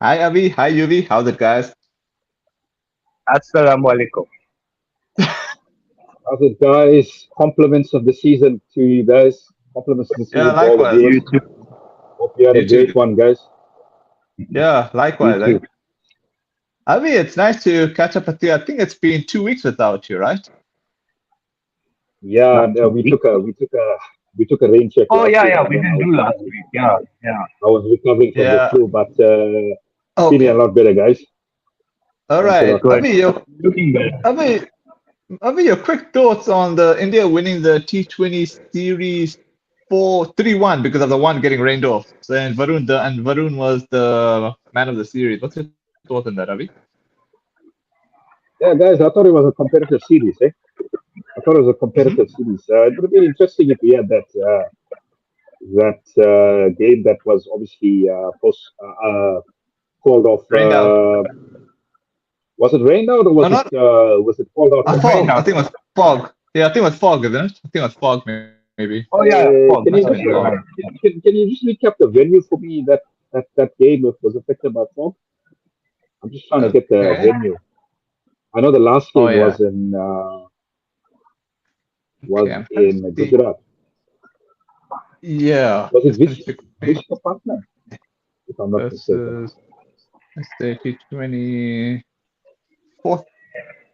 Hi Avi, hi Yuvi, how's it guys? Assalamu alaikum. How's it, guys? Compliments of the season to you guys. Compliments of the Yeah, season to all the likewise. You viewers. too. Hope you had a You too. great one, guys. Yeah, Me likewise. too. Avi, it's nice to catch up with you. I think it's been 2 weeks without you, right? Yeah, Not and, too weak. we took a rain check Oh last yeah, week, yeah. and We then didn't do last week. Yeah, yeah. I was recovering from the Yeah. flu, but feeling a Okay. lot better, guys. All Thanks a right. lot. Good. Looking better. Avi, your quick thoughts on the India winning the T20 series 4-3-1 because of the one getting rained off. So and Varun was the man of the series. What's your thoughts on that, Avi? Yeah, guys, I thought it was a competitive series. I thought it was a Hmm. competitive series. It would have been interesting if we had that game that was obviously called off. Rained out. Was it rained out or No, not was it called out a It completely? rained fog. I out. think it was fog. Yeah, I think it was fog, isn't it? I think it was fog, maybe. Oh yeah, fog. Can Must you have been Yeah, just you're fog. right. can you just recap the venue for me that game was affected by fog? I'm just trying to get the Okay. venue. I know the last Oh game yeah. Okay, was I'm trying to in see. Gujarat. Yeah, Was it just gonna check. Visakhapatnam, if I'm not This mistaken? is let's say T20 fourth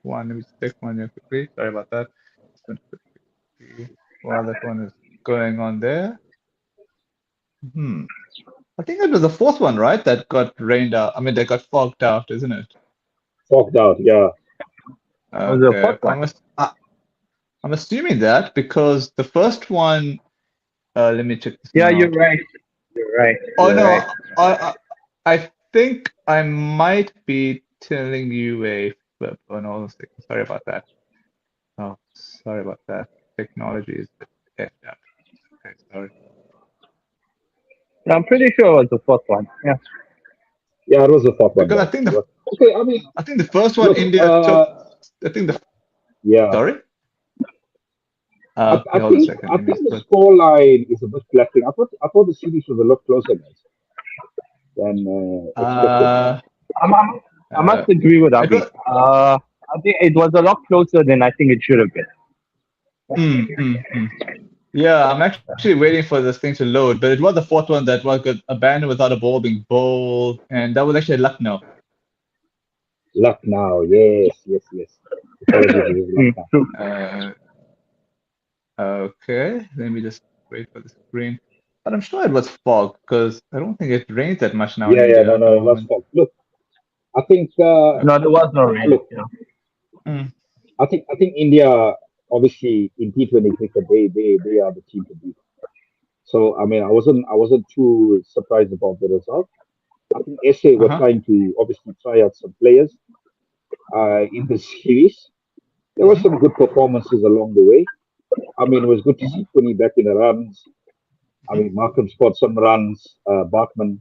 one. Let me check one here quickly. Sorry about that. Just gonna quickly see while that one is going on there. Hmm. I think it was the fourth one, right? That got rained out. I mean, that got fogged out, isn't it? Fogged out, yeah. It was the Okay. fourth one. I'm assuming that because the first one. Let me check this one Yeah, you're out. right. You're right. Oh You're no, right. I think I might be telling you a flip. Oh no, hold on a second. Sorry about that. Oh, sorry about that. Technology is a bit effed up. Okay, sorry. I'm pretty sure it was the fourth one. Yeah. Yeah, it was the fourth one, Because guys. It was. Okay, I mean, I think the first one look, India took. I think the yeah. sorry. I Okay, hold on a second. I Let me think just the put. score line is a bit flattering. I thought the series was a lot closer, guys, than expected. Uh, I'm, I'm, I must uh, agree with it Abhi. was. I think it was a lot closer than I think it should have been. Mm. Yeah, I'm actually waiting for this thing to load, but it was the fourth one that was a band without a ball being bowled, and that was actually Lucknow. Luck now, yes. Apologies, it was luck now. True. Uh, okay, let me just wait for the screen. But I'm sure it was fog because I don't think it rains that much now in Yeah, India at the no, it was moment. fun. Look, I think No, there was no rain. look, Yeah. Mm, I think India obviously in T20 cricket they are the team to beat. So I mean I wasn't too surprised about the result. I think SA were uh-huh. trying to obviously try out some players in the series. There were Hmm. some good performances along the way. I mean, it was good to Hmm. see Tony back in the runs. I Hmm. mean, Markham scored some runs. Bartman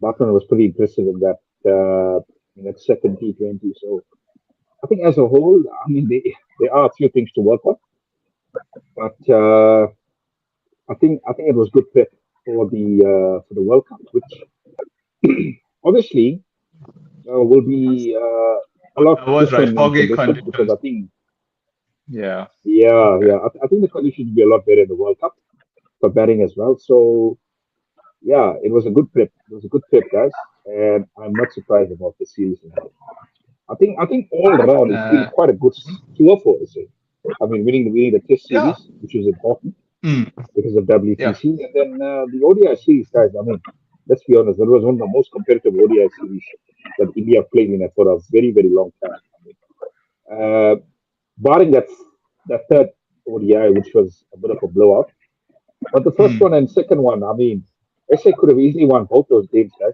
was pretty impressive in that second T20. So I think as a whole, I mean, there are a few things to work on, but I think it was good prep for the World Cup, which obviously will be a lot I was right. different in Foggy conditions because conditions. I think Yeah. Okay. I think the conditions will be a lot better in the World Cup for batting as well. So yeah, it was a good prep. It was a good prep, guys, and I'm not surprised about the series as well. I think all around it's been Uh, quite a good mhm. tour for us. I mean, winning the Test Yeah. series, which was important Mm, because of yeah. WTC, and then the ODI series, guys. I mean, let's be honest, that was one of the most competitive ODI series that India played in for a very long time. I mean, barring that third ODI, which was a bit of a blowout, but the first Mm, one and second one, I mean, SA could have easily won both those games, guys.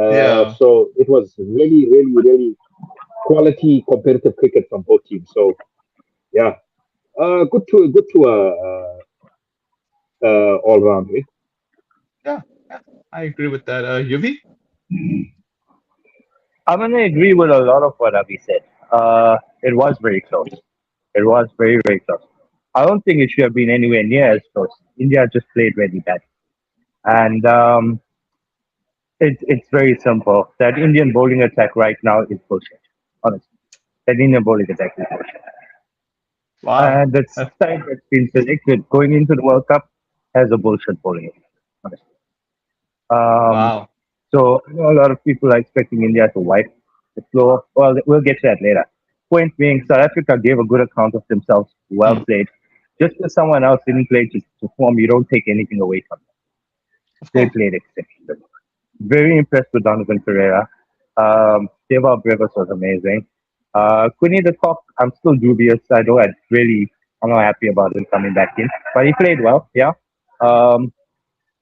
yeah. So it was really quality competitive cricket from both teams. So yeah, good to all round. Eh? Yeah. I agree with that. Yuvi? I'm gonna agree with a lot of what Abhi said. It was very close. It was very close. I don't think it should have been anywhere near as close. India just played really bad, and It's very simple. That Indian bowling attack right now is bullshit. Honestly, that Indian bowling attack is bullshit. Wow. And the That's, side that's been selected going into the World Cup has a bullshit bowling attack. Honestly. Um, wow. so I know a lot of people are expecting India to wipe the floor. Well, we'll get to that later. Point being, South Africa gave a good account of themselves. Well Mm, played. Just because someone else didn't play to form, you don't take anything away from them. of They course. played exceptionally. Very impressed with Donovan Pereira. Deva Brevis was amazing. Quinny the Cock, I'm still dubious. I'm not happy about him coming back in, but he played well. Yeah. Um,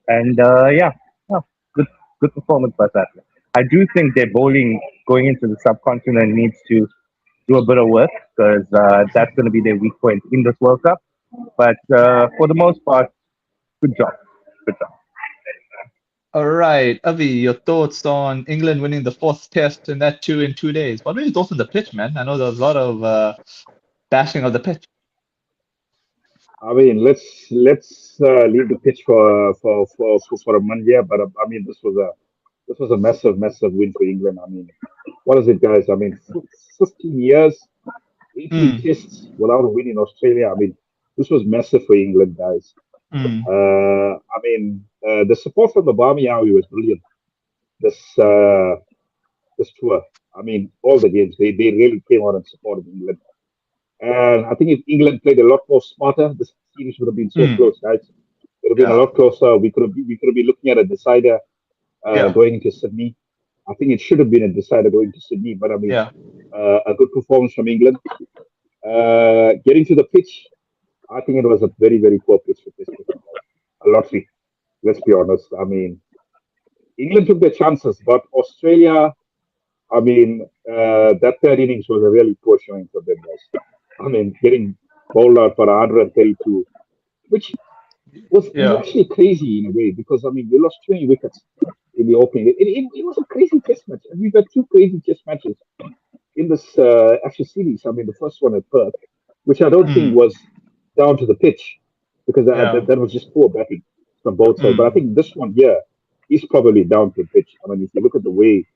and yeah, yeah, good good performance by South Africa. I do think their bowling going into the subcontinent needs to do a bit of work because that's going to be their weak point in this World Cup. But for the most part, good job. Good job. All right, Avi, your thoughts on England winning the fourth test and that too in 2 days? What were your thoughts on the pitch, man? I know there was a lot of bashing of the pitch. I mean, let's leave the pitch for a month, yeah. But I mean, this was a massive win for England. I mean, what is it, guys? I mean, 15 years, 18 Mm, tests without a win in Australia. I mean, this was massive for England, guys. mm, I mean, the support from the Barmy Army was brilliant. This uh, this tour. I mean, all the games they really came out and supported England. And I think if England played a lot more smarter, the series would have been so mm. close, guys. It would have been a Yeah, lot closer. We could have been looking at a decider yeah, going into Sydney. I think it should have been a decider going to Sydney, but I mean, yeah. a good performance from England. Getting to the pitch, I think it was a very poor pitch for this cricket, guys. A lottery. Let's be honest. I mean, England took their chances, but Australia. I mean, that third innings was a really poor showing for them, guys. I mean, getting bowled out for 132, which was Yeah. actually crazy in a way because I mean you lost 20 wickets in the opening. It was a crazy test match, and we've had two crazy test matches in this actual series. I mean the first one at Perth, which I don't think Mm, was down to the pitch because yeah. that was just poor batting from both sides. But I Mm, think this one here is probably down to the pitch. I mean if you look at the way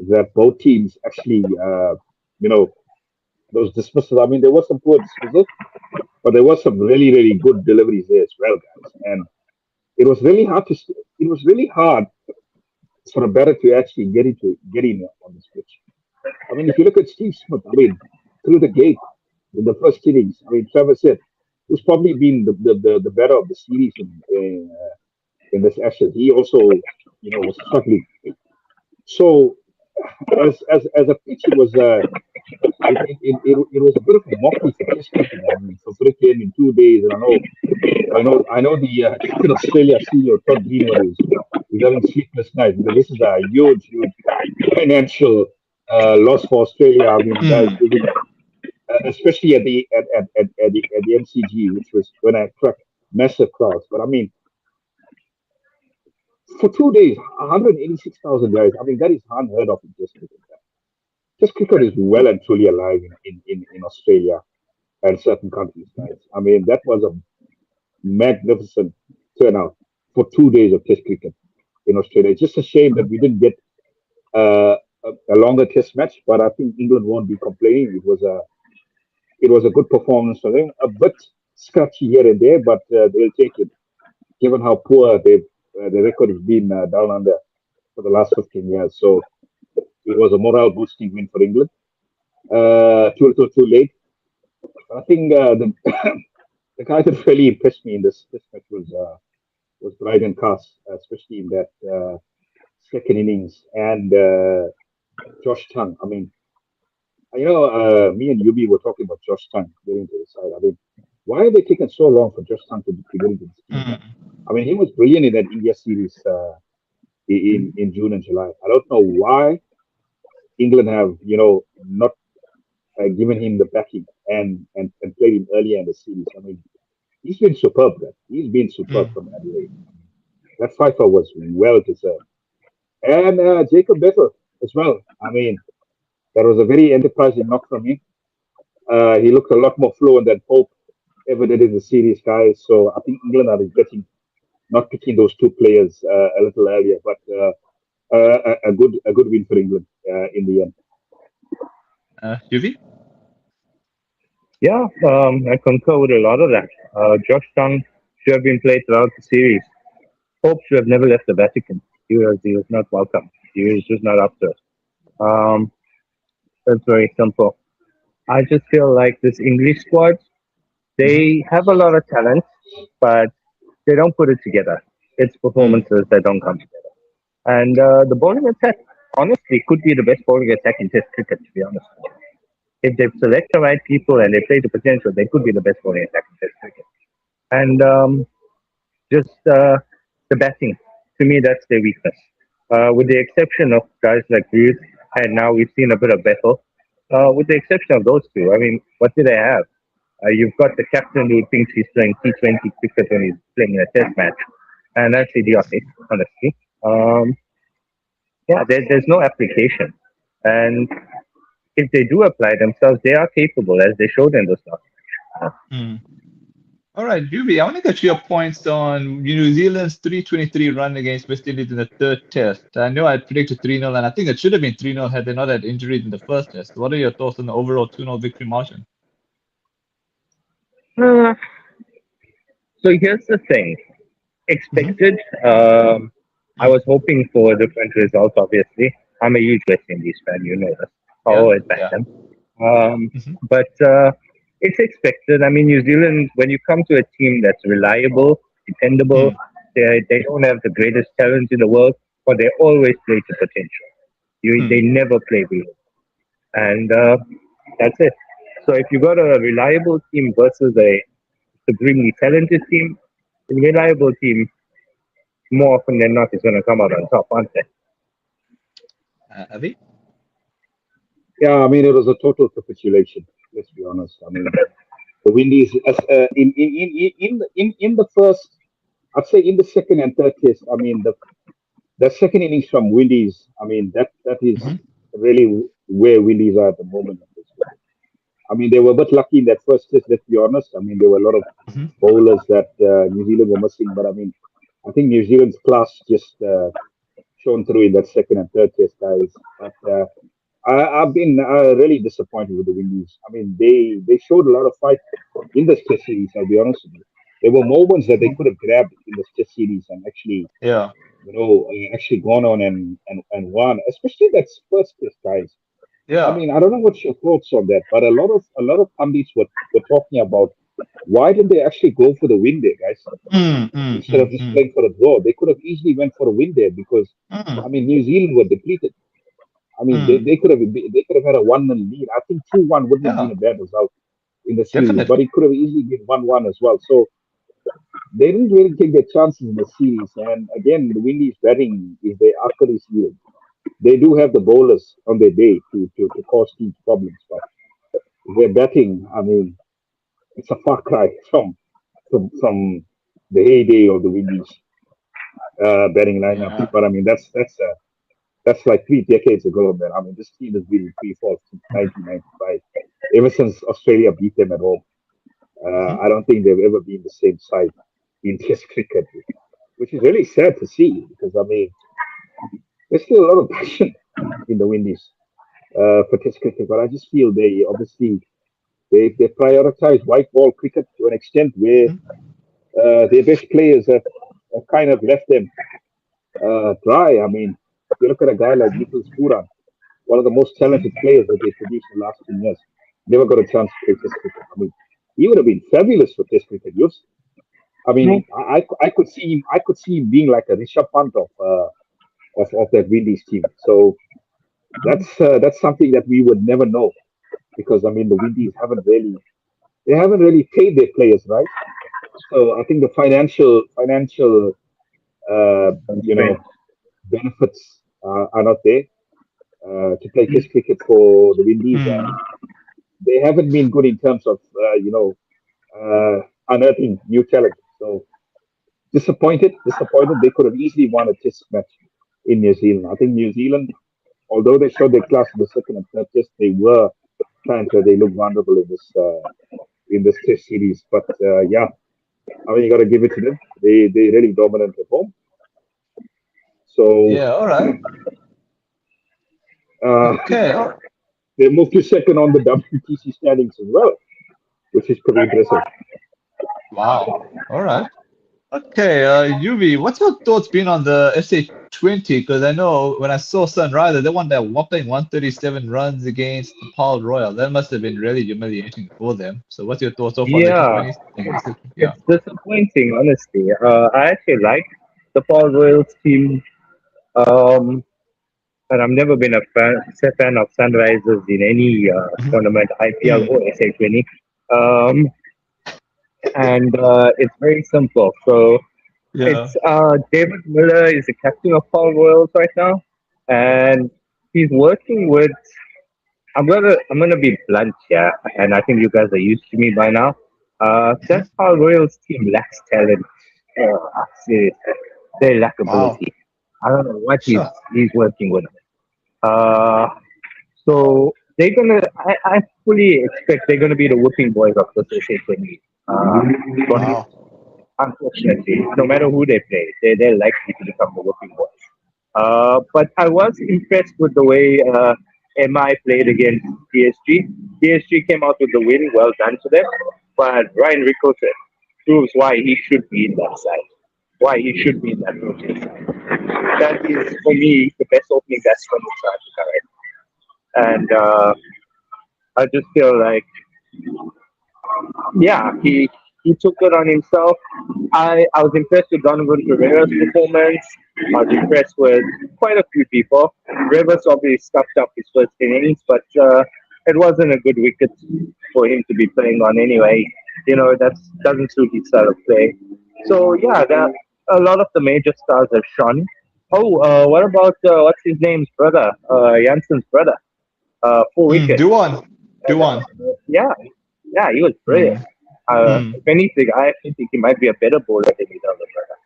that both teams actually, you know, those dismissals. I mean there was some poor dismissals, but there was some really good deliveries there as well, guys, and it was really hard for a batter to actually get in on this pitch. I mean, if you look at Steve Smith, I mean, through the gate in the first innings, I mean, Trevor said who's probably been the better of the series in this Ashes. He also, was struggling. So as a pitch, it was a bit of a mockery for Test cricket. I mean, for cricket in 2 days, and I know the Cricket Australia CEO Todd Greenwood is having sleepless nights because this is a huge financial loss for Australia. I mean, guys, mm, they've been, especially at the MCG, which was going to attract massive crowds. But I mean, for 2 days, 186,000 guys. I mean, that is unheard of in Test cricket. Test cricket is well and truly alive in Australia and certain countries, guys. I mean, that was a magnificent turnout for 2 days of Test cricket in Australia. It's just a shame that we didn't get a longer Test match, but I think England won't be complaining. It was a good performance for them. A bit scratchy here and there, but they'll take it, given how poor the record has been down under for the last 15 years. So it was a morale boosting win for England. Too late. I think the guy that really impressed me in this match was Bryden Cass, especially in that second innings, and Josh Tongue. I mean, me and Yubi were talking about Josh Tongue getting to the side. I mean, why are they taking so long for Josh Tongue to get into this team, man? mm. I mean, he was brilliant in that India series in June and July. I don't know why England have not given him the backing and played him earlier in the series. I mean, he's been superb. There. He's been superb from Mm. Adelaide. That fifer was well deserved. And Jacob Better as well. I mean, that was a very enterprising knock from him. He looked a lot more fluent than Pope ever did in the series, guys. So I think England are regretting not picking those two players a little earlier. But a good win for England in the end. Yuvi? Yeah, I concur with a lot of that. Josh Young should have been played throughout the series. Pope should have never left the Vatican. He was not welcome. He was just not up to it. Um, that's very simple. I just feel like this English squad, Mm-hmm. they have a lot of talent, but they don't put it together. It's Mm. performances that don't come together. And the bowling attack, honestly, could be the best bowling attack in Test cricket, to be honest. If they select the right people and they play the potential, they could be the best bowling attack in Test cricket. And just the batting, to me, that's their weakness. With the exception of guys like Reed, and now we've seen a bit of Bethel. With the exception of those two, I mean, what do they have? You've got the captain who thinks he's playing T20 cricket when he's playing in a test match, and that's idiotic, honestly. Yeah, there's no application. And if they do apply themselves, they are capable, as they showed in this last match. Mm. All right, Yuvi, I want to get your points on New Zealand's 323 run against West Indies in the third test. I know I predicted 3-0, and I think it should have been 3-0 had they not had injuries in the first test. What are your thoughts on the overall 2-0 victory margin? Uh, so here's the thing. Mm-hmm. Expected. I was hoping for a different result, obviously. I'm a huge West Indies fan, you know this. I Yeah, always back yeah. them. Um, Mm-hmm. but it's expected. I mean, New Zealand, when you come to a team that's reliable, dependable, they don't have the greatest talent in the world, but they always play to potential. They Mm-hmm. never play below. And that's it. So if you got a reliable team versus a supremely talented team, the reliable team more often than not is going to come out on top, aren't they? Avi? Yeah, I mean it was a total capitulation. Let's be honest. I mean the Windies, in the first, I'd say in the second and third test. I mean the second innings from Windies. I mean that is Mm-hmm. really where Windies are at the moment. I mean, they were a bit lucky in that first test, let's be honest. I mean, there were a lot of Mm-hmm. bowlers that New Zealand were missing, but I mean, I think New Zealand's class just shone through in that second and third test, guys. But I've been really disappointed with the Windies. I mean, they showed a lot of fight in this test series, I'll be honest with you. There were moments that they could have grabbed in this test series and actually, Yeah, actually gone on and won, especially that first test, guys. I yeah. mean, I don't know what's your thoughts on that, but a lot of pundits were talking about why didn't they actually go for the win there, guys, Mm, mm, instead of mm, just mm, playing for a draw. They could have easily went for a win there because I mm, mean New Zealand were depleted. I mean mm. they could have had a 1-0 lead. I think 2-1 wouldn't have Yeah, been a bad result in the series, but definitely. it could have easily been 1-1 as well. So they didn't really take their chances in the series. And again, the Windies batting is their Achilles heel. They do have the bowlers on their day to cause teams problems, but their batting, I mean, it's a far cry from the heyday of the Windies batting lineup. Yeah. But I mean, that's like 3 decades ago, man. I mean, this team has been in free fall since 1995. Ever since Australia beat them at home, Mm-hmm. I don't think they've ever been the same side in Test cricket, which is really sad to see because I mean, there's still a lot of passion in the Windies for Test cricket, but I just feel they obviously they prioritize white ball cricket to an extent where Mm-hmm. their best players have kind of left them dry. I mean, you look at a guy like Nicholas Puran, one of the most talented Mm-hmm. players that they produced in the last 10 years, never got a chance to play Test cricket. I mean, he would have been fabulous for Test cricket. I No. mean, I could see him being like a Rishabh Pant of that Windies team. So that's something that we would never know because I mean the Windies haven't really paid their players right. So I think the financial uh, you Constraint. know benefits are not there to play Test cricket for the Windies, Mm. and they haven't been good in terms of unearthing new talent. So disappointed. They could have easily won a Test match in New Zealand. I think New Zealand, although they showed their class in the second and third Test, they were times where they looked vulnerable in this Test series. But yeah, I mean you got to give it to them. They really dominant at home. So Yeah, all right. Okay. They moved to second on the WTC standings as well, which is pretty impressive. Wow. All right. Okay, UV, what's your thoughts been on the SA20? Because I know when I saw Sunriser, they won that whopping 137 runs against the Paul Royal. That must have been really humiliating for them. So what's your thoughts so far on the Yeah, T20s? Yeah. it's disappointing, honestly. I actually like the Paul Royals team, um, but I've never been a fan of Sunrisers in any Mhm. tournament, IPL Mm, or SA20. Um, and it's very simple. So yeah. it's David Miller is the captain of Paul Royals right now, and he's working with. I'm gonna be blunt here, and I think you guys are used to me by now. Mhm. That Paul Royals team lacks talent. Seriously, they lack Wow. ability. I don't know what he's Sure. he's working with. Uh, so they're gonna. I fully expect they're gonna be the whipping boys of the SA20 tournament. Wow. Unfortunately, no matter who they play, they're likely to become the whipping boys. But I was impressed with the way MI played against PSG. PSG came out with the win, well done to them. But Ryan Ricote proves why he should be in that side, why he should be in that coaching side. That is, for me, the best opening batsman in South Africa, right? And I just feel like yeah, he took it on himself. I was impressed with Donovan Pereira's performance. I was impressed with quite a few people. Rivers obviously stuffed up his first innings, but it wasn't a good wicket for him to be playing on anyway. That doesn't suit his style of play. So yeah, a lot of the major stars have shone. Oh, what about what's his name's brother? Jansen's brother. 4 wickets. Do one. Do one. Yeah, yeah, he was brilliant. Mm, mm. If anything, I actually think he might be a better bowler than his other brother.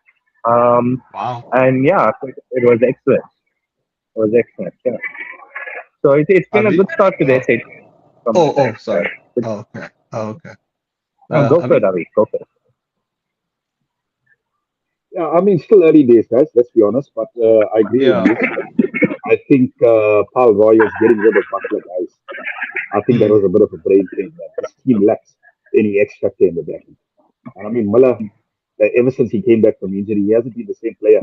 Wow. And yeah, it was excellent. It was excellent. Yeah. So it's been a Avi? good start to the Oh, essay from my oh, side. sorry. Oh, okay. Oh, okay. Go for Avi? it, Avi. Go for it. Yeah, I mean, still early days, guys. Let's be honest, but I agree with Yeah. you. I think Paul Royals getting rid of Butler, guys. I think that Mm, was a bit of a brain drain, man. This team lacks any X factor in the batting. And I mean, Muller, ever since he came back from injury, he hasn't been the same player.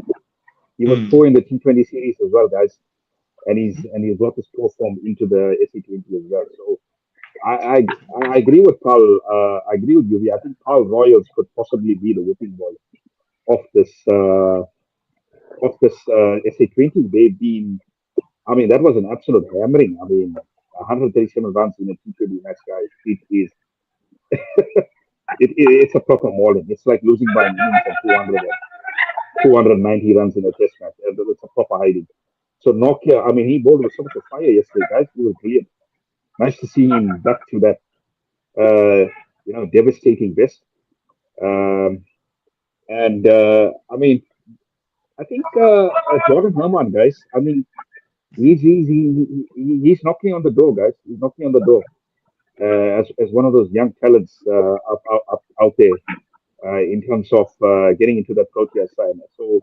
He was mm, poor in the T20 series as well, guys, and he's brought his poor form into the SC20 as well. So I I, I agree with Paul. I agree with you. I think Paul Royals could possibly be the whipping boy of this SA20. They've been. I mean, that was an absolute hammering. I mean, 137 runs in a T20 match, guys. It's a proper mauling. It's like losing by an innings and 290 runs in a test match. It's a proper hiding. So Nokia, I mean, he bowled with so much of fire yesterday, guys. He was brilliant. Nice to see him back to that, devastating best. Um, and I mean, I think Jordan Herman, guys. I mean, he's knocking on the door, guys. He's knocking on the door as one of those young talents up out there in terms of getting into that Proteas side. So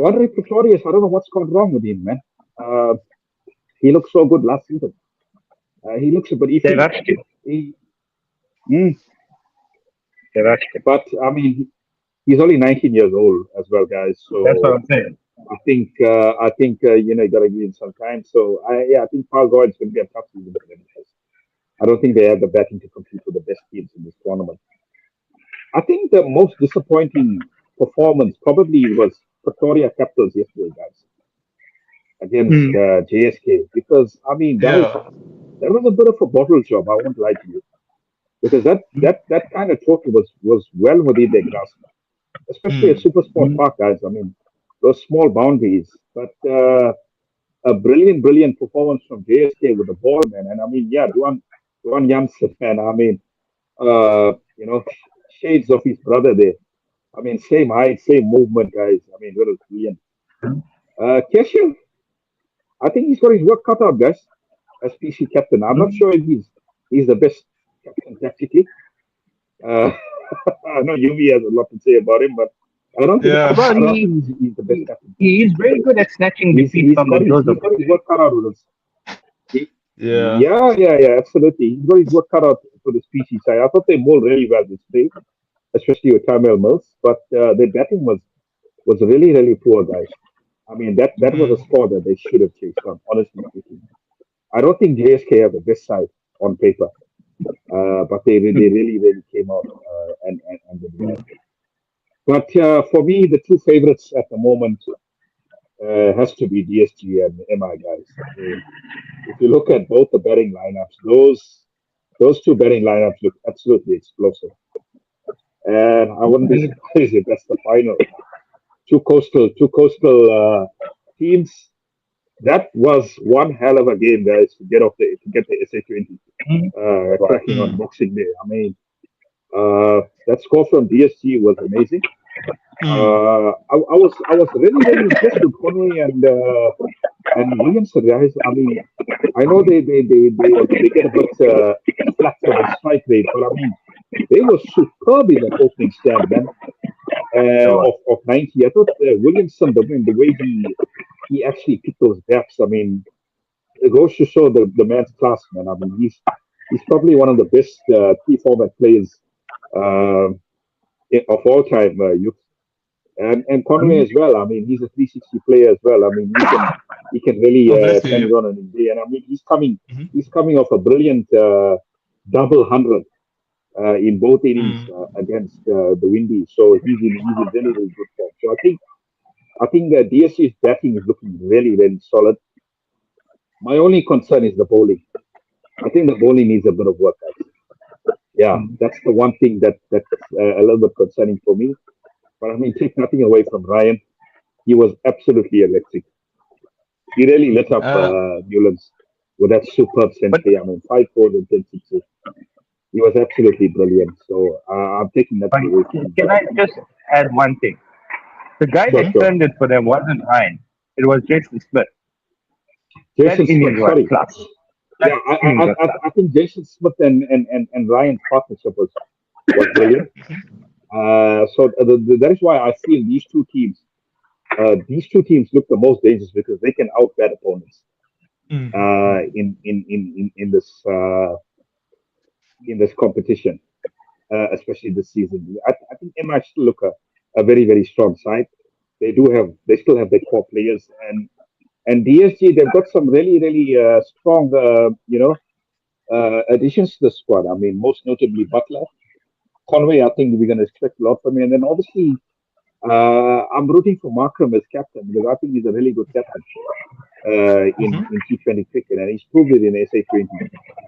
Andre Pretorius, I don't know what's gone wrong with him, man. Uh, he looked so good last season. He looks a bit They iffy. rushed him. He, mm, They rushed him. but I mean, he's only 19 years old as well, guys. That's what So I'm saying. I think you got to give him some time. So I think Paul Gordon's going to be a tough season for them, guys. I don't think they have the backing to compete with the best teams in this tournament. I think the most disappointing performance probably was Pretoria Capitals yesterday, guys, against Hmm. JSK, because I mean yeah. that was a bit of a bottle job. I won't lie to you, because that kind of total was well within their grasp, especially at Mm, Super Sport Park, guys. I mean, those small boundaries, but a brilliant performance from JSK with the ball, man. And I mean, yeah, Duan Janssen, man. I mean, shades of his brother there. I mean, same height, same movement, guys. I mean, really brilliant. Keshav, I think he's got his work cut out, guys, as PC captain. I'm not sure if he's the best captain tactically. Uh, I know Yuvi has a lot to say about him, but I don't think Yeah. Well, I don't think he's the best captain. he's very good at snatching He's defeat he's from the got his jaws he's of got his defeat. work cut out with us. He, Yeah. yeah, absolutely. He's got his work cut out for the species side. I thought they bowled really well this day, especially with Tamil Mills, but their batting was really really poor, guys. I mean that was a Mm. score that they should have chased on. Honestly speaking, I don't think JSK have the best side on paper, but they really came out and did well. But for me, the two favorites at the moment has to be DSG and MI guys. I mean, if you look at both the betting lineups, those two betting lineups look absolutely explosive. And I wouldn't be surprised if that's the final. Two coastal teams. That was one hell of a game, guys, to get the SA20 Right. cracking on Mm. Boxing Day. I mean, that score from DSG was amazing. Mm. I was really impressed with Conway and Williamson, guys. I mean, I know they get a bit flat for the strike rate, but I mean, they were superb in that opening stand, man. They were. Of 90, I thought Williamson, the way he actually picked those gaps. I mean, it goes to show the man's class, man. I mean, he's probably one of the best key format players uh, of all time. And Conway Mhm. as well. I mean, he's a 360 player as well. I mean, he can really Oh, bless turn you. it on in a day. And I mean, Mhm. he's coming off a brilliant double hundred in both innings Mm. against the Windies. So he's in really good form. So I think DSC's batting is looking really solid. My only concern is the bowling. I think the bowling needs a bit of work, guys. Yeah, that's the one thing that's a little bit concerning for me. But I mean, take nothing away from Ryan. He was absolutely electric. He really lit up Uh, Newlands with that superb But century. I mean, 5 4 and 10 sixes. He was absolutely brilliant. So I'm taking but nothing away from him. can But I just add one thing? The guy sure, that mhm. sure. turned it for them wasn't Ryan. It was Jason Smith. That Jason Smith, innings was sorry. class. That Yeah, I, innings I, was I class. I think Jason Smith and Ryan's partnership was brilliant. That is why I feel these two teams look the most dangerous because they can outbat opponents Mm. in this competition, especially this season. I think MI still look a very strong side. They still have their core players and DSG they've got some really strong additions to the squad. I mean, most notably Butler, Conway. I think we're going to expect a lot from him, and then obviously I'm rooting for Markram as captain because I think he's a really good captain Mhm. in T20 cricket, and he's proved it in SA20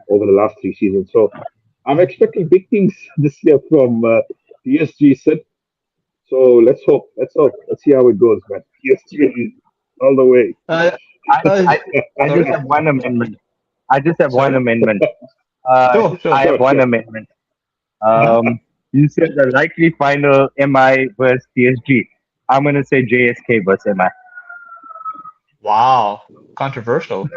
over the last 3 seasons. So I'm expecting big things this year from PSG Sid. So let's see how it goes, man. PSG all the way. Uh, I, uh, I, I just sorry. have one amendment. I just have one Sorry. amendment. Sure. I have Sure, one sure. amendment. Mhm. You said the likely final MI versus PSG. I'm gonna say JSK versus MI. Wow. Controversial.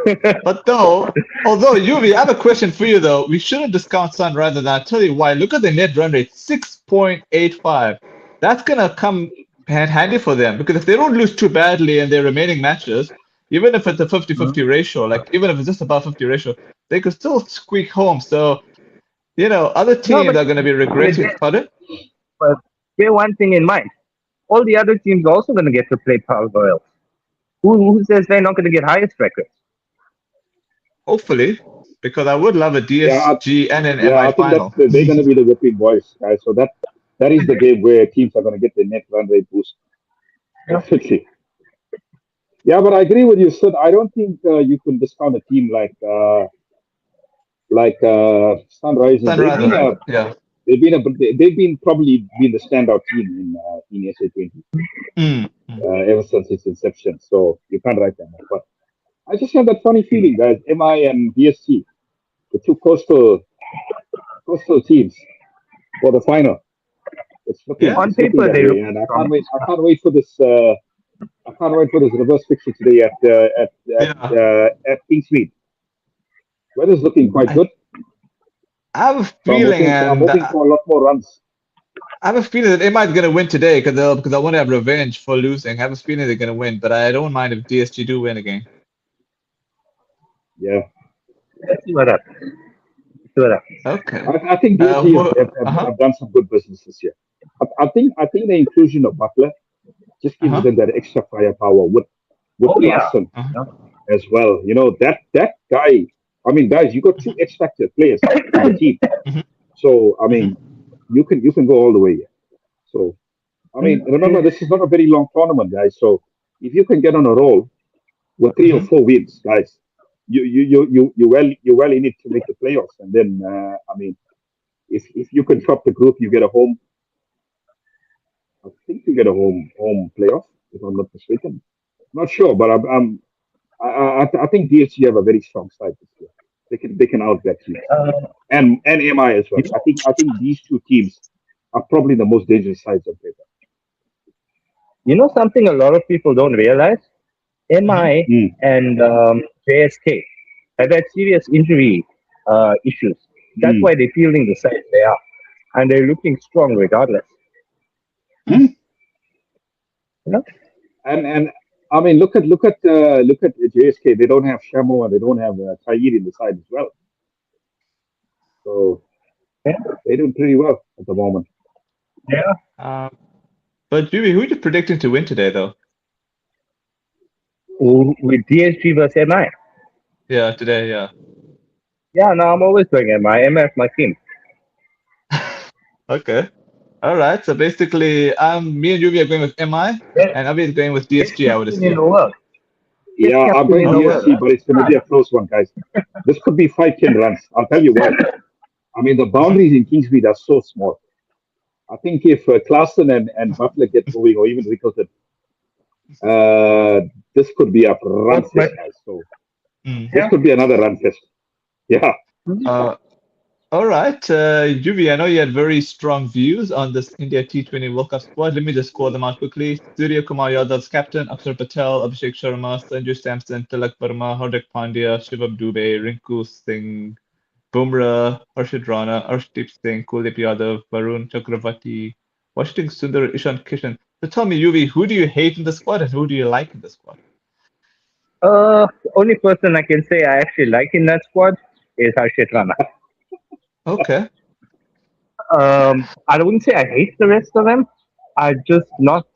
But although Yuvi, I have a question for you though. We shouldn't discount Sunrise, and I'll tell you why. Look at the net run rate, 6.85. That's gonna come handy for them because if they don't lose too badly in their remaining matches, even if it's a 50-50 ratio, like even if it's just above 50 ratio, they could still squeak home. So, other No, teams but are gonna be regretting. Pardon? but bear one thing in mind. All the other teams are also gonna get to play Power Royals. Who says they're not gonna get highest records? Hopefully, because I would love a Yeah, DSG and an yeah. MI I think that's final. they're going to be the whipping boys, guys. So that is the game where teams are going to get their net run rate boost. Definitely. Yeah, but I agree with you, Sid. I don't think you can discount a team like Sunrisers. Sunrise, yeah. They've been probably been the standout team in SA20 Mm. ever since its inception. So you can't write them off. But I just have that funny feeling, guys. MI and BSC, the two coastal teams for the final. It's Yeah. looking On it's looking paper, that they look way, and strong. I can't wait for this. I can't wait for this reverse fixture today Yeah. at Kingsmead. Weather's looking quite I, good, I have a so feeling, I'm and hoping for a lot more runs. I have a feeling that MI is going to win today because I want to have revenge for losing. I have a feeling they're going to win, but I don't mind if DSG do win again. Yeah, Let's see what happens. See what happens. Okay. I think DSG Uh-huh. have done some good business this year. I think the inclusion of Butler just gives Uh-huh. them that extra firepower with Oh yeah. Clarkson Uh-huh. Yeah. as well. That guy. I mean, guys, you got two X factor players in the team. Mhm. So I Mhm. mean, you can go all the way. So I mean, remember this is not a very long tournament, guys. So if you can get on a roll with three or Mhm. four wins, guys, you well in it to make the playoffs. And then I mean, if you can top the group, you get a home. I think you get a home playoff, if I'm not mistaken. Not sure, but I think DHG have a very strong side this year. They can outbat teams Uh, and MI as well. you, I think these two teams are probably the most dangerous sides on paper. you know something a lot of people don't realize? Mhm. MI Mm, and JSK have had serious injury issues. That's mm, why they're fielding the size they are, and they're looking strong regardless. mm. You know? And I mean, look at JSK. They don't have Shamo and they don't have Saeed in the side as well. So Yeah. they're doing pretty well at the moment. Yeah. Um, but Juby, who are you predicting to win today, though? With DSG versus MI. Yeah, today, yeah. Yeah, no, I'm always going MI. MI is my team. Okay. All right. So basically, me and Juby are going with MI, Best, and Abhi is going with best DSG, I would captain in assume. the world. Best Yeah, I'm captain going in the Okay. world. DSC, but it's going to be a close one, guys. This could be 5-10 runs. I'll tell you why. I mean, the Mhm. boundaries in Kingsmead are so small. I think if Klaassen and Butler get going, or even Rickleton, uh, this could be a run Both my, fest, guys. So Mm. this yeah. could be another run fest. Yeah. Uh, all right. Juby, I know you had very strong views on this India T20 World Cup squad. Let me just score them out quickly. Surya Kumar Yadav's captain, Akshar Patel, Abhishek Sharma, Sanju Samson, Tilak Verma, Hardik Pandya, Shivam Dubey, Rinku Singh, Bumrah, Harshit Rana, Arshdeep Singh, Kuldeep Yadav, Varun Chakravarti, Washington Sundar, Ishan Kishan. So tell me, Yuvi, who do you hate in the squad and who do you like in the squad? The only person I can say I actually like in that squad is Harshit Rana. Okay. I wouldn't say I hate the rest of them. I'm just not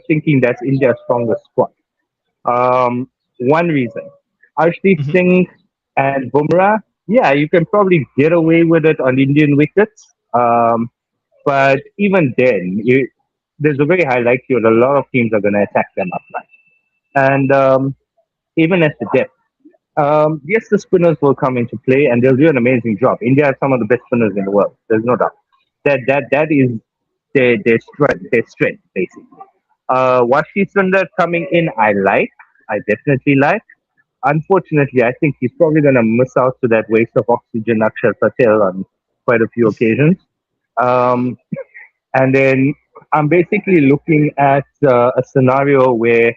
thinking that's India's strongest squad. One reason, Arshdeep Hmm. Singh and Bumrah, yeah, you can probably get away with it on Indian wickets. But even then, there's a very high likelihood a lot of teams are going to attack them up front. And even as the depth, yes, the spinners will come into play and they'll do an amazing job. India has some of the best spinners in the world. There's no doubt. That is their strength basically. Washi Sundar coming in, I definitely like. Unfortunately, I think he's probably going to miss out to that waste of oxygen Akshar Patel on quite a few occasions. Um, and then I'm basically looking at a scenario where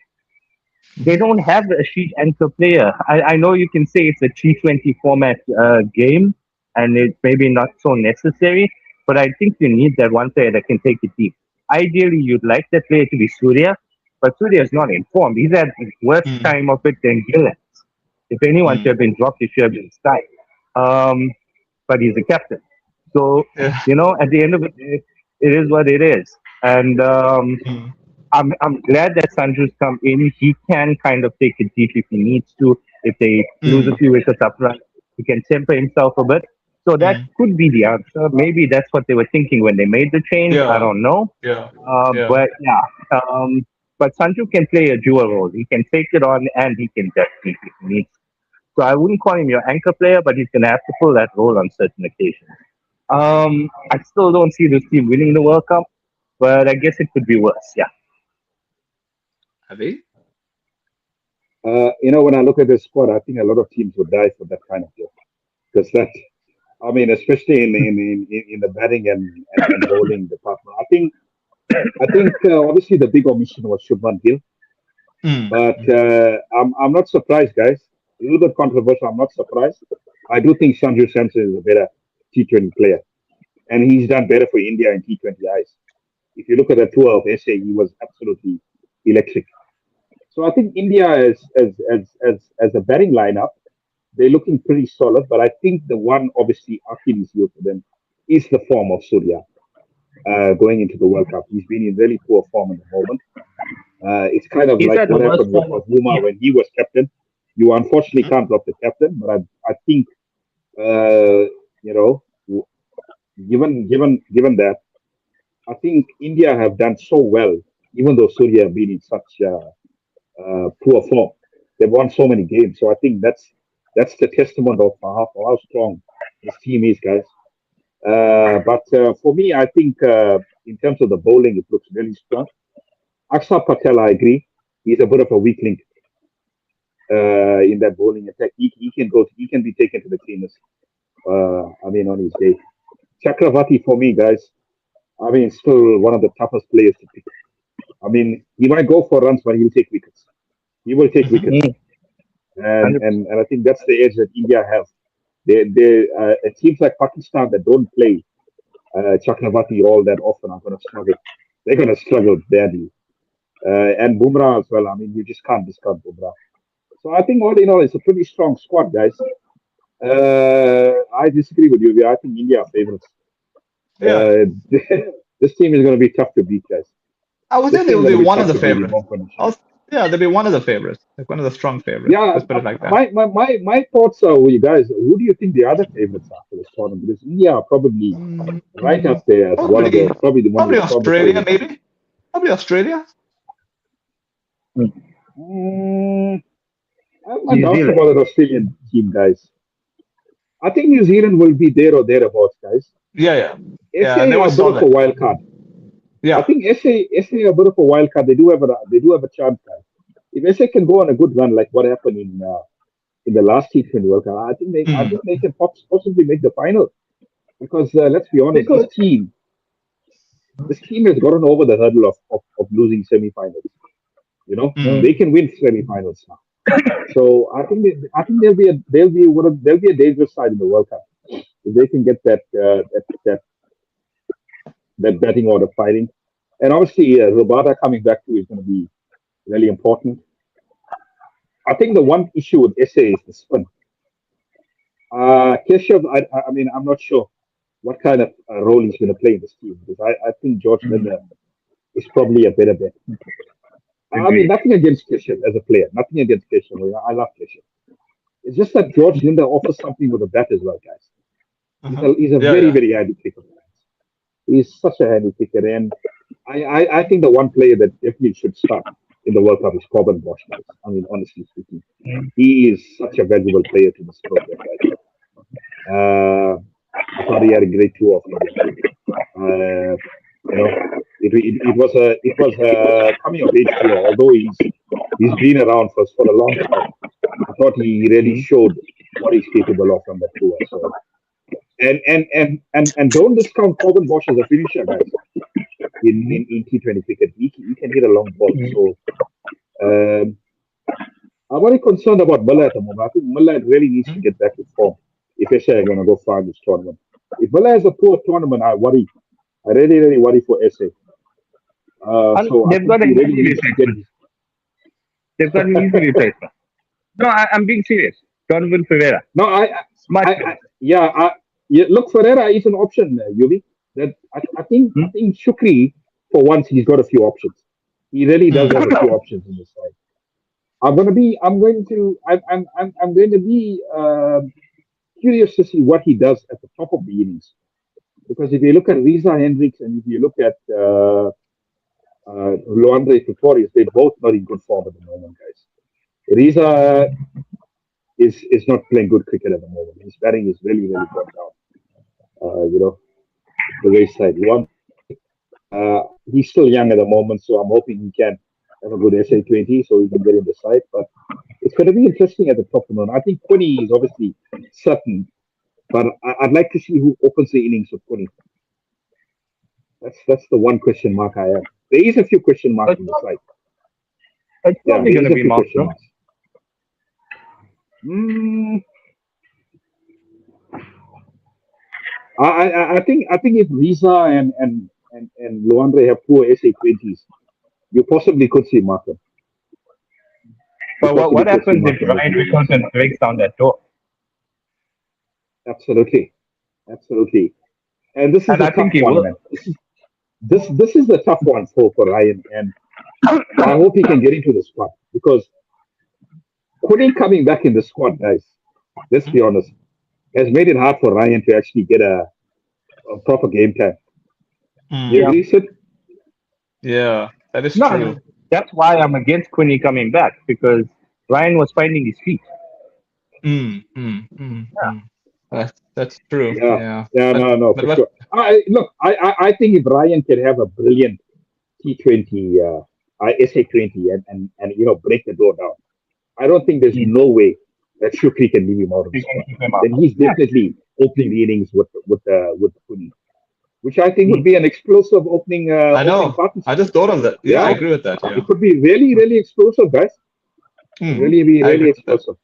they Hmm. don't have a sheet anchor player. I know you can say it's a T20 format game and it's maybe not so necessary, but I think you need that one player that can take it deep. Ideally, you'd like that player to be Surya, but Surya is not informed. He's had worse Mm, time of it than Gillen. If anyone should mm. have been dropped, it should have been Sky. Um, but he's a captain. So, Yeah. at the end of it day, it is what it is. And Mm, I'm glad that Sanju's come in. He can kind of take it deep if he needs to. If they lose a mm, few wickets up front, he can temper himself a bit. So that mm. could be the answer. Maybe that's what they were thinking when they made the change. I Yeah. don't know. Yeah. Uh, Yeah. but yeah, but Sanju can play a dual role. He can take it on and he can just keep if he needs. So I wouldn't call him your anchor player, but he's going to have to pull that role on certain occasions. I still don't see this team winning the World Cup, but I guess it could be worse. Yeah. Abhi? When I look at this squad, I think a lot of teams would die for that kind of job because that. I mean, especially in the batting and bowling department. I think obviously the big omission was Shubman Gill, Mm, but mm, I'm not surprised, guys. A little bit controversial. I'm not surprised. I do think Sanju Samson is a better T20 player. and he's done better for India in T20 eyes. If you look at the tour of SA, he was absolutely electric. So I think India as a batting lineup, they're looking pretty solid. But I think the one obviously Achilles heel for them is the form of Surya going into the World Cup. He's been in really poor form at the moment. It's kind of He's like at the what worst happened with form of his Azuma career. when he was captain. You unfortunately can't drop the captain, but I think you know, given that, I think India have done so well, even though Surya have been in such poor form. They've won so many games, so I think that's the testament of how strong this team is, guys. But for me, I think in terms of the bowling, it looks really strong. Akshar Patel, I agree. He's a bit of a weak link in that bowling attack. He can be taken to the cleaners. I mean, on his day. Chakravarti for me, guys. I mean, still one of the toughest players to pick. I mean, he might go for runs, but he'll take wickets. He will take Mm-hmm. wickets, Mm, and 100%. and and I think that's the edge that India have. It seems like Pakistan that don't play Chakravarti all that often are going to struggle. They're going to struggle badly. And Bumrah as well. I mean, you just can't discard Bumrah. So I think all in all, it's a pretty strong squad, guys. I disagree with you. I think India are favorites. Yeah. Uh, this team is going to be tough to beat, guys. I would This say they team is will going be to be one of tough the to beat in favorites. one condition. Yeah, they'll be one of the favorites, like one of the strong favorites. Yeah, Let's put it like that. my thoughts are, you guys, who do you think the other favorites are for this tournament? Because India are probably right Mm, up there as one of probably, the probably the one of probably the strongest Australia, favorites. maybe. Probably Australia. Mm. Mm, I'm New doubtful Zealand. about the Australian team, guys. I think New Zealand will be there or thereabouts, guys. Yeah, yeah, yeah. I SA are never a bit saw of a that. wild card. I Yeah. think SA are a bit of a wild card. They do have a chance, guys. If SA can go on a good run like what happened in the last T20 World Cup, I Mm, think they can possibly make the final. Because let's be They honest, could. this team has gotten over the hurdle of losing semi-finals. You know, mm, Mm. they can win semi-finals now. So I think they'll be a dangerous side in the World Cup if they can get that batting order fighting. And obviously, Rabada coming back to is going to be really important. I think the one issue with SA is the spin. Keshav, I mean, I'm not sure what kind of role he's going to play in this team because I think George Mm. Linder is probably a better bet. I mean, Agreed. nothing against Keshav as a player, nothing against Keshav. I love Keshav. It's just that George Linder offers something with a bat as well, guys. uh-huh. He's a Yeah, very, yeah. very handy kicker. He's such a handy kicker. And I think the one player that definitely should start in the World Cup is Corbin Bosch, guys. I mean, honestly speaking, Mm. he is such a valuable player to this program, guys. I thought he had a great tour of India. Uh, you know, it was a coming of age tour. Although he's been around for a long time, I thought he really Mm. showed what he's capable of on that tour. So and don't discount Corbin Bosch as a finisher, guys. Mm. In T20 cricket, he can hit a long ball. Mm. So um, I'm very concerned about Mulla at the moment. I think Mulla really needs to Mm. get back to form if SA are going to go far in this tournament. If Mulla has a poor tournament, I worry. I really, really worry for SA. And So I they've think got an he really easy needs to get replacement. his. They've got an easy replacement. No, I'm being serious. Donovan Ferreira. No, Much better. yeah, yeah, look, Ferreira is an option, Yubi. That I Mm. think Shukri, for once, he's got a few options. He really does have a few Mm. options in this side. I'm going to be curious to see what he does at the top of the innings. Because if you look at Riza Hendricks and if you look at Luandre Tutorius, they're both not in good form at the moment, guys. Riza is not playing good cricket at the moment. His batting is really, really gone down. You know, the wayside. Luandre, he's still young at the moment, so I'm hoping he can have a good SA20 so he can get in the side. But it's going to be interesting at the top of the mountain. I think Quinny is obviously certain, but I'd like to see who opens the innings with Quinny. That's the one question mark I have. There is a few question marks It's, in the prob- side. it's Yeah, probably there going is to a be few question Markstrom. marks. Mm, I think if Lisa and Luandre have poor SA20s, you possibly could see Markham. You But possibly what could see happens if Markham Ryan making the next. Richardson breaks down that door? Absolutely, absolutely. And this is And the I think tough he one, will. man. This is the tough one for Ryan, and I hope he can get into the squad because Quinn coming back in the squad, guys. Let's be honest, has made it hard for Ryan to actually get a proper game time. You Mm. Yeah. agree, Sid? Yeah, that is No, true. that's why I'm against Quinny coming back because Ryan was finding his feet. Mm. That's true. Yeah, Yeah. yeah, But no, no, but for what? sure. I think if Ryan can have a brilliant T20, SA20, and break the door down, I don't think there's Mm. no way that Shukri can leave him out of the You can squad. keep him out. Then he's Yeah. definitely opening the innings with Puni, which I think would Mm. be an explosive opening I opening know. I partnership. just thought of that. Yeah, I Yeah, agree with that. it Yeah. could be really really explosive, guys. Could Mm, really be I agree really with that. explosive.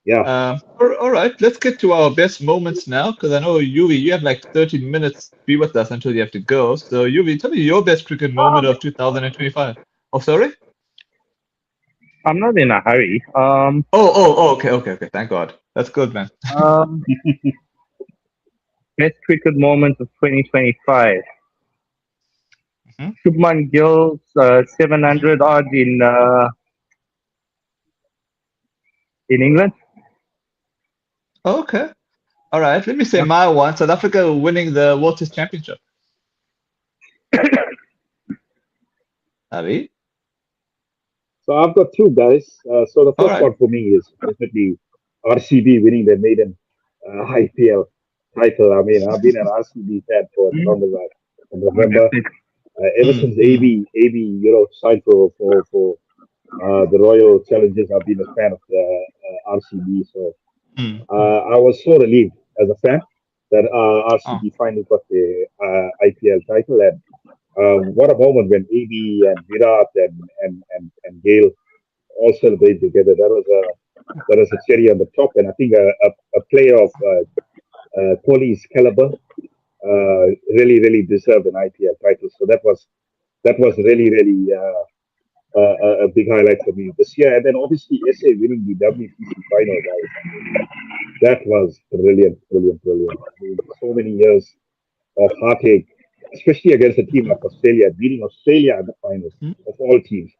Yeah. All right, let's get to our best moments now, because I know Yuvi, you have like 13 minutes to be with us until you have to go. So Yuvi, tell me your best cricket moment of 2025. Oh, sorry? I'm not in a hurry. Okay. Thank God. That's good, man. Um, Best cricket moments of 2025. Hmm. Shubman Gill's 700 odd in England. Okay. All right. Let me say Yeah. my one. South Africa winning the World Test Championship. Avi? So I've got two guys. So the All first right. one for me is definitely RCB winning their maiden IPL title. I mean, I've been an RCB fan for as long Mm. as I can remember. That's it. Ever Mm, since mm, signed for the Royal Challengers, I've been a fan of the RCB. So mm. I was so relieved as a fan that Oh. RCB finally got the IPL title. And what a moment when AB and Virat and Gale all celebrate together. That was a cherry on the top. And I think a player of Kohli's caliber really deserved an IPL title. So that was really a big highlight for me this year. And then obviously SA winning the WTC final, guys. I mean, that was brilliant. I mean, so many years of heartache, especially against a team like Australia, beating Australia in the final Mm, of all teams.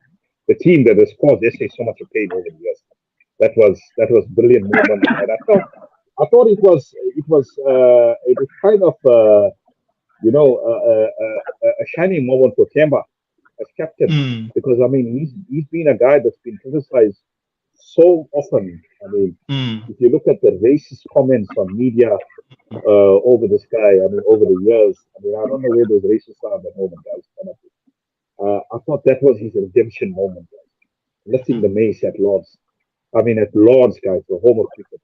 The team that has caused SA so much pain over the years. That was brilliant moment, and I thought it was kind of a shining moment for Kemba as captain, mm, because I mean he's been a guy that's been criticized so often. I mean, mm, if you look at the racist comments on media over this guy, I mean over the years, I mean I don't know where those racists are at the moment, guys. But, I thought that was his redemption moment, guys. Lifting mm. the mace at Lords. I mean at Lords, guys, the home of cricket,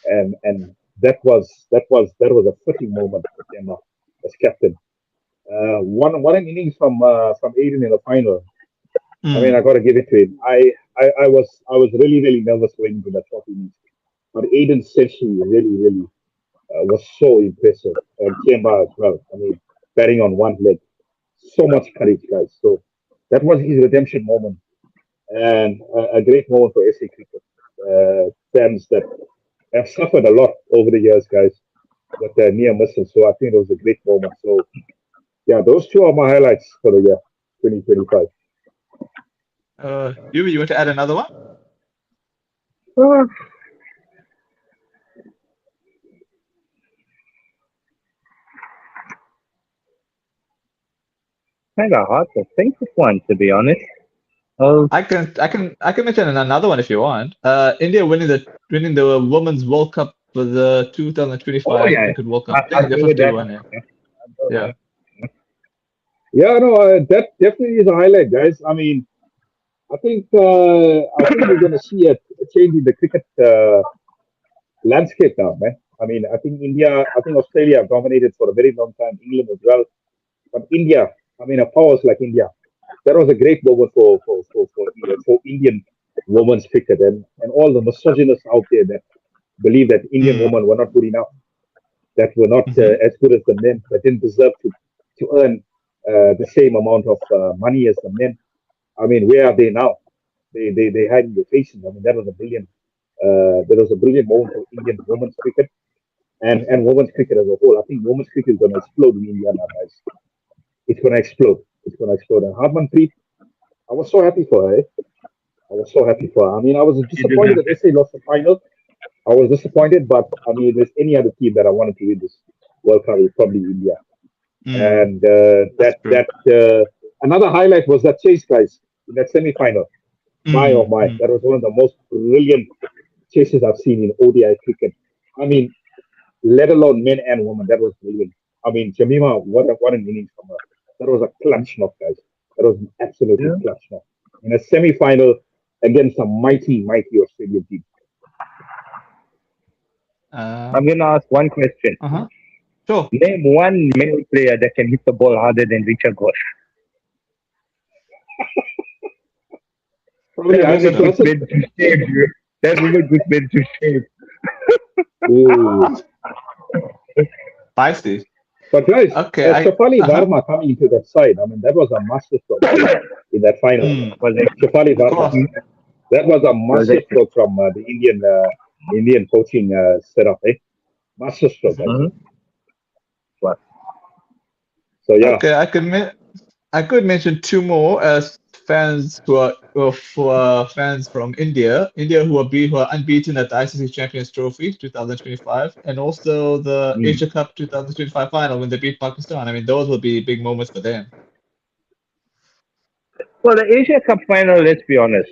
and that was a fitting moment for Kemba as captain. One an innings from Aiden in the final. I mean, Mm, I got to give it to him. I was really nervous going into that short innings, but Aiden's century really was so impressive, and Kemba as well. I mean, batting on one leg, so much courage, guys. So that was his redemption moment, and a great moment for SA cricket fans that have suffered a lot over the years, guys, with their near misses. So I think it was a great moment. So yeah, those two are my highlights for the year 2025. you want to add another one? Uh, Kind of hard to think of one, to be honest. Oh, I can mention another one if you want. India winning the Women's World Cup for the oh 2025 yeah, Cricket World Cup. I I'll think they're go with that. 51. Yeah. Yeah, I'll go with Yeah. that. Yeah, no, that definitely is a highlight, guys. I mean, I think we're going to see a change in the cricket landscape now, man. I mean, I think Australia have dominated for a very long time, England as well. But India, I mean, a powers like India, that was a great moment for Indian women's cricket, and all the misogynists out there that believe that Indian Mm, women were not good enough. that were not Mm-hmm. as good as the men, that didn't deserve to earn the same amount of money as the men. I mean, where are they now? They hide their faces. I mean, that was a brilliant moment for Indian women's cricket and women's cricket as a whole. I think women's cricket is going to explode in India now, guys. It's going to explode. It's going to explode. And Harmanpreet, I was so happy for her. Eh? I was so happy for her. I mean, I was She did disappointed that. that SA lost the final. I was disappointed, but I mean, if there's any other team that I wanted to win this World Cup, it's probably India. Mm, And that's true. another highlight was that chase, guys, in that semi-final. My oh Mm, my, mm. that was one of the most brilliant chases I've seen in ODI cricket. I mean, let alone men and women, that was brilliant. I mean, Jamima, what an innings from her. That was a clutch knock, guys. That was an absolutely Yeah. clutch knock. In a semi-final against a mighty, mighty Australian team. I'm Um, going to ask one question. uh-huh. Sure. Name one male player that can hit the ball harder than Richard Ghosh. Probably That Isaac woman Excellent. puts Klassen. men to shame, dude. That woman puts men to shame. Ooh. Spicy. But guys, Okay, I Shafali uh-huh. Varma coming into that side, I mean, that was a masterstroke in that final. Mm, Was it? Shafali of Varma, course. that was a Was it? masterstroke from the Indian coaching setup, eh? Masterstroke, I Hmm. think. Mm-hmm. Was. So yeah, Okay, I could mention two more as fans who are fans from India. India who are unbeaten at the ICC Champions Trophy 2025, and also the Mm. Asia Cup 2025 final when they beat Pakistan. I mean, those will be big moments for them. Well, the Asia Cup final, let's be honest,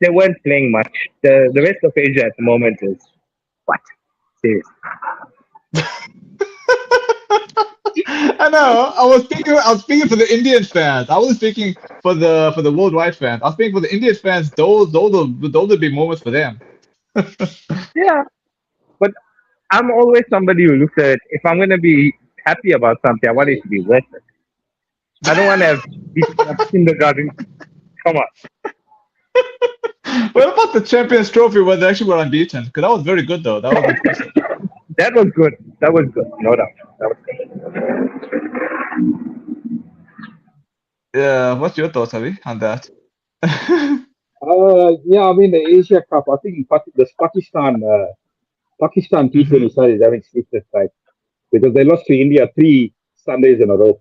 they weren't playing much. The rest of Asia at the moment is what? Serious. I know. I was speaking for the Indian fans. I wasn't speaking for the worldwide fans. I was speaking for the Indian fans. Those will be moments for them. Yeah, but I'm always somebody who looks at it. If I'm going to be happy about something, I want it to be worth it. I don't want to have beaten up kindergarten. Come on. What about the Champions Trophy where they actually were unbeaten? Because that was very good though. That was impressive. That was good. That was good. No doubt. That was good. Yeah. What's your thoughts, Avi, on that? yeah. I mean, the Asia Cup. I think this Pakistan Hmm. T20 side is having sleepless nights because they lost to India 3 Sundays in a row.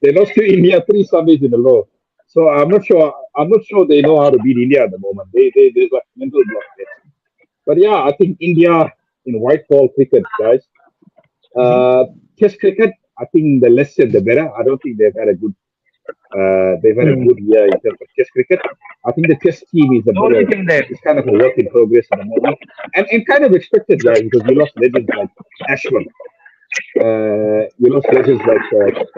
They lost to India 3 Sundays in a row. So I'm not sure. I'm not sure they know how to beat India at the moment. There's a mental block there. But yeah, I think India in white ball cricket, guys. Hmm. Uh, Test cricket, I think the less said the better. I don't think they've had a Hmm. good year in terms of Test cricket. I think the Test team is a The bit only of thing that is kind of a work in progress at the moment, and kind of expected, guys, because you lost legends like Ashwin, you lost legends like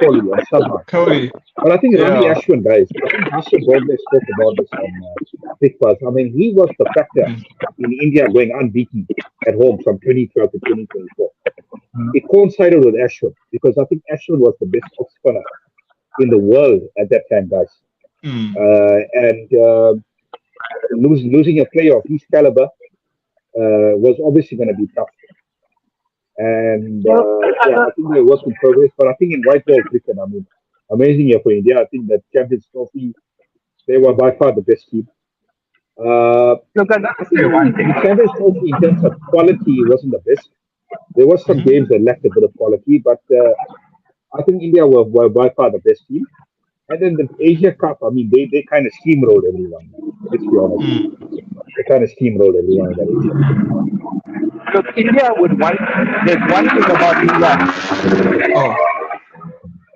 Kohli and Sharma. Cody. But I think Ravi Yeah. Ashwin, guys, I think Ashwin Bhosle spoke about this on Big Pass. I mean, he was the factor Mm. in India going unbeaten at home from 2012 to 2024. It coincided with Ashwin because I think Ashwin was the best off spinner in the world at that time, guys. Mm. And losing a player of his caliber was obviously going to be tough. And well, yeah, I think they're work in progress. But I think in white ball cricket, I mean, amazing year for India. I think that Champions Trophy, they were by far the best team. Uh, look, I I gotta say one think thing. the Champions Trophy, in terms of quality, wasn't the best. There was some Hmm. games that lacked a bit of quality, but I think India were by far the best team. And then the Asia Cup, I mean, they kind of steamrolled everyone. Let's be honest. Mm. They kind of steamrolled everyone in that Asia Cup. Look, India would one. There's one thing about India. Oh.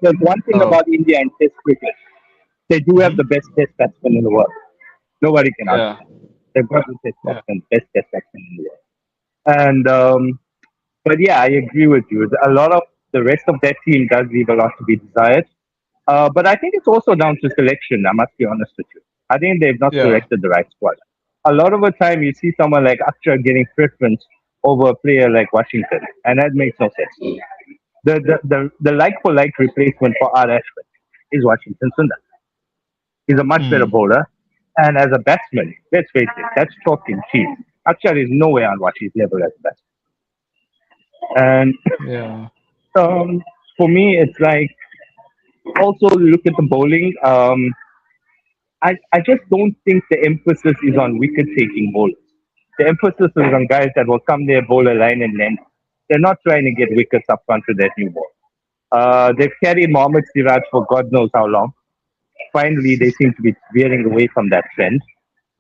There's one thing Oh. about India and Test cricket. They do have Hmm. the best Test batsman in the world. Nobody can argue Yeah. that. They've got the Yeah. best Test batsman in the world. And but yeah, I agree with you. A lot of the rest of that team does leave a lot to be desired. But I think it's also down to selection. I must be honest with you. I think they've not Yeah. selected the right squad. A lot of the time, you see someone like Akshar getting preference over a player like Washington, and that makes no sense. The like for like replacement for R. Ashwin is Washington Sundar. He's a much better Mm. bowler, and as a batsman, let's face it, that's chalk and cheese. Akshar is nowhere on Washi's level as best. And Yeah. um, for me, it's like also look at the bowling. I just don't think the emphasis is on wicket taking bowlers. The emphasis is on guys that will come there, bowl a line and length. They're not trying to get wickets up front with that new ball. They've carried Mohammad Siraj for God knows how long. Finally, they seem to be veering away from that trend.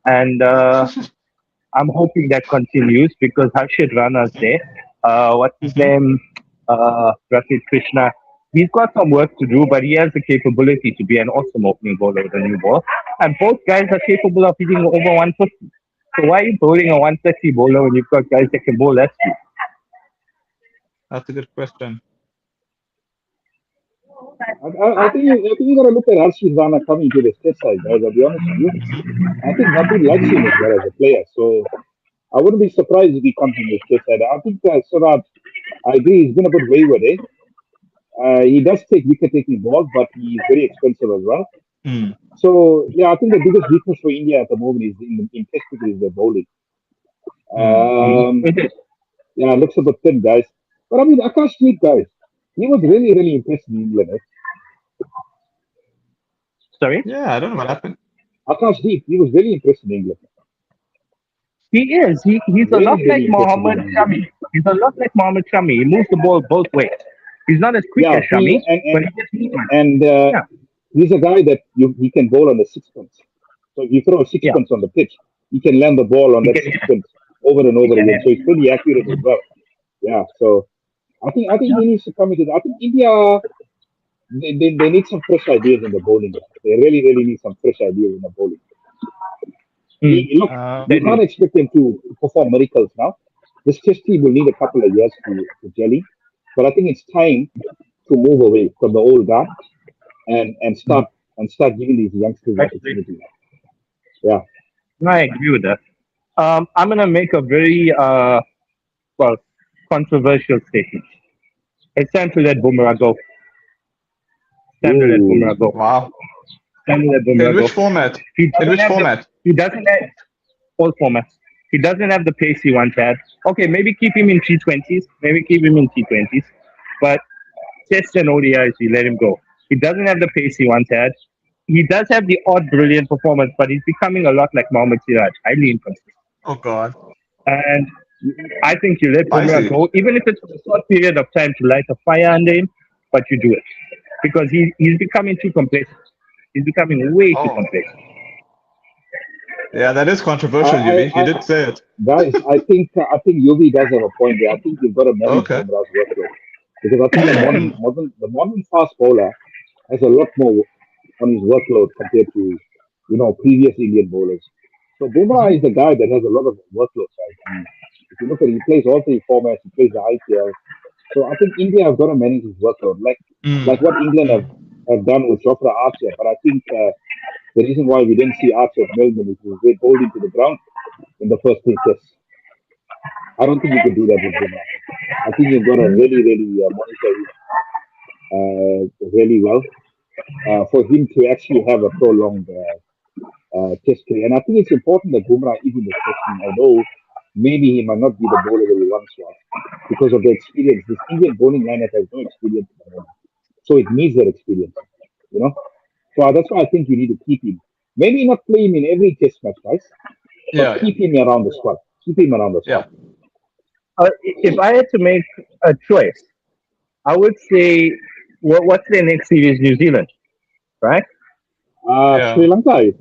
And I'm hoping that continues because Harshit Rana's there. What's his Hmm. name? Rasid Krishna. He's got some work to do, but he has the capability to be an awesome opening bowler with a new ball. And both guys are capable of hitting over 150. So why are you bowling a 130 bowler when you've got guys that can bowl less speed? That's a good question. I think you got to look at Harshit Rana coming to the state side, guys. I'll be honest with you. I think Nabi likes him as well as a player, so I wouldn't be surprised if he comes in the state side. I think Saraj, I agree, he's been a bit wayward, eh? He does take wicket-taking balls, but he's very expensive as well. Mm. So yeah, I think the biggest weakness for India at the moment is in Test cricket is their bowling. Mm. Um, It is. yeah, it looks a bit thin, guys. But I mean, Akash Deep, guys, he was really impressed in England. Eh? Sorry? Yeah, I don't know what happened. Akash Deep, he was really impressed in England. He is. He's a lot like Really impressed in Mohammad England. Shami. He's a lot like Mohammad Shami. He moves the ball both ways. He's not as quick Yeah, as Shami, but he gets movement. and Yeah, he's a guy that he can bowl on the sixpence. So if you throw a yeah. sixpence on the pitch, he can land the ball on He that can hit it. sixpence over and He over can again. hit So it. he's pretty accurate as well. Yeah. So I think Yeah. he needs to come into. I think India they need some fresh ideas in the bowling. They really need some fresh ideas in the bowling. Mm, Look, they you Um. can't do. expect them to perform miracles now. This test team will need a couple of years to jelly, but I think it's time to move away from the old guard and Mm. start giving these youngsters I agree. opportunity now. Yeah. I agree with that. I'm gonna make a very well controversial statement. It's time to let Boomerang go. Time to let Ooh. Boomerang go. Wow. Time to let In Boomerang which go. format? He In doesn't which have the. format? He doesn't have all formats. He doesn't have the pace he once had. Okay, maybe keep him in T20s. Maybe keep him in T20s. But Test and ODIs, you let him go. He doesn't have the pace he once had. He does have the odd brilliant performance, but he's becoming a lot like Mohammad Siraj, highly inconsistent. Oh God. And I think you let Bumrah Spicy. go, even if it's for a short period of time to light a fire under him, but you do it. Because he's becoming too complacent. He's becoming way too Oh. complacent. Yeah, that is I, controversial, I, Yubi. You I, did say it. guys, I think Yogi does have a point there. I think you've got to manage Okay. Bumrah's workload because I think the modern fast bowler has a lot more on his workload compared to previous Indian bowlers. So Bumrah Hmm. is the guy that has a lot of workload, guys. If you look at it, he plays all three formats. He plays the IPL. So I think India have got to manage his workload, like Mm. what England Mm. have done with Jofra Archer. But I think the reason why we didn't see Archer at Melbourne is because they bowled him to the ground in the first three tests. I don't think you can do that with Bumrah. I think you've got to really monitor him really well for him to actually have a prolonged test career. And I think it's important that Bumrah is in the test team, although maybe he might not be the bowler that he once was because of the experience. This Indian bowling lineup has no experience at the moment. So it needs that experience, you know. So that's why I think you need to keep him. Maybe not play him in every test match, guys, but Yeah. Yeah. keep him around the squad. Keep him around the squad. Yeah. If I had to make a choice, I would say, what's their next series? New Zealand, right? Sri Yeah. Lanka, is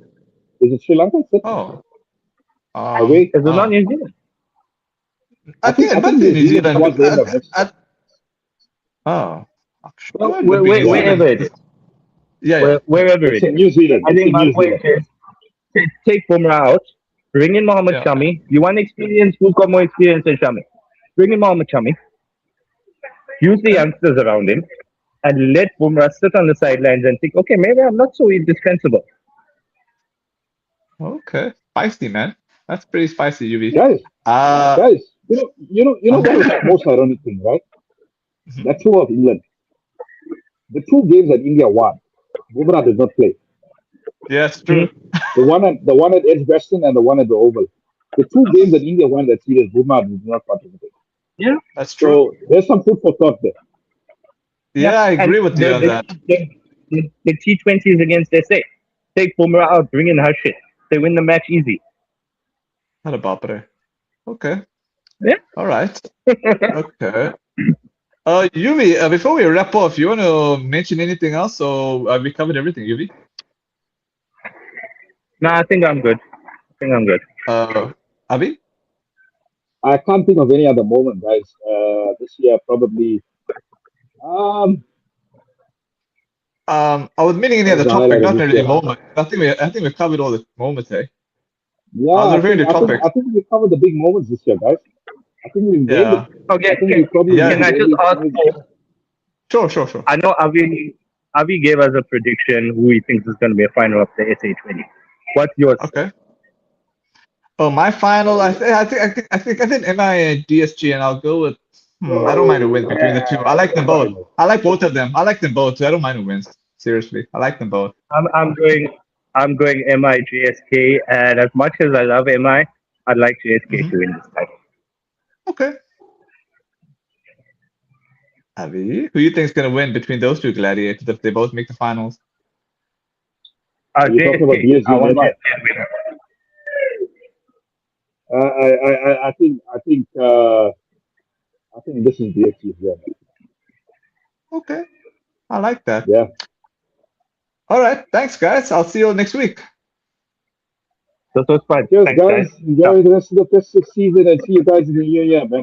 it Sri Lanka? Is it Oh. away? Is it not Oh. New Zealand? I think it I might think be New New Zealand Zealand. towards the end of next year. Oh. I'm Well, sure it would be New Yeah, wherever Zealand. it is, Yeah. Yeah. wherever it's it in is. New Zealand. I It's think in my New point Zealand. is take Bumrah out, bring in Mohammad Yeah. Shami. You want experience? Who's got more experience than Shami? Bring in Mohammad Shami. Use the Okay. youngsters around him, and let Bumrah sit on the sidelines and think, okay, maybe I'm not so indispensable. Okay. Spicy, man. That's pretty spicy, Yubi. Guys, Uh. guys, what is the most ironic thing, right? Mhm. That tour of England, the two games that India won, Bumrah did not play. Yeah, it's Hmm? true. The one at Edgbaston and the one at the Oval. the two games that India won that series, Bumrah did not participate. Yeah, That's true. So there's some food for thought there. Yeah, I agree with you on that. The T20 is against SA. Take Bumrah out, bring in Harshit. They win the match easy. Not a bopper. Okay. Yeah. All right. Okay. Yuvi, before we wrap off, you want to mention anything else? So we covered everything, Yuvi. No, I think I'm good. Avi? I can't think of any other moment, guys. This year probably. I was meaning any What was other the topic, highlight of not this really year? moment. I think we covered all the moments, eh? Yeah, I was I referring think to I think topics. I think we covered the big moments this year, guys. I think we nailed Yeah. it. Okay, I think we probably Yeah. can I just ask? Sure. I know Avi gave us a prediction who he thinks is going to be a final of the SA20. What's yours? Okay. Oh, my final. I think MI and DSG, and I'll go with. I don't mind a win between the two. I like them both. I like both of them. I like them both. So I don't mind who wins. Seriously, I like them both. I'm going MI JSK, and as much as I love MI, I'd like JSK to win this title. Okay. Avi, who you think is gonna win between those two gladiators if they both make the finals? You're talking about JSK. DSG I want and MI. JSK to win. I think this is DSG. Yeah. Okay, I like that. Yeah. All right, thanks guys. I'll see you next week. This was fun. Cheers, Thanks, guys. Enjoy the rest of the festive season and see you guys in the new year, man.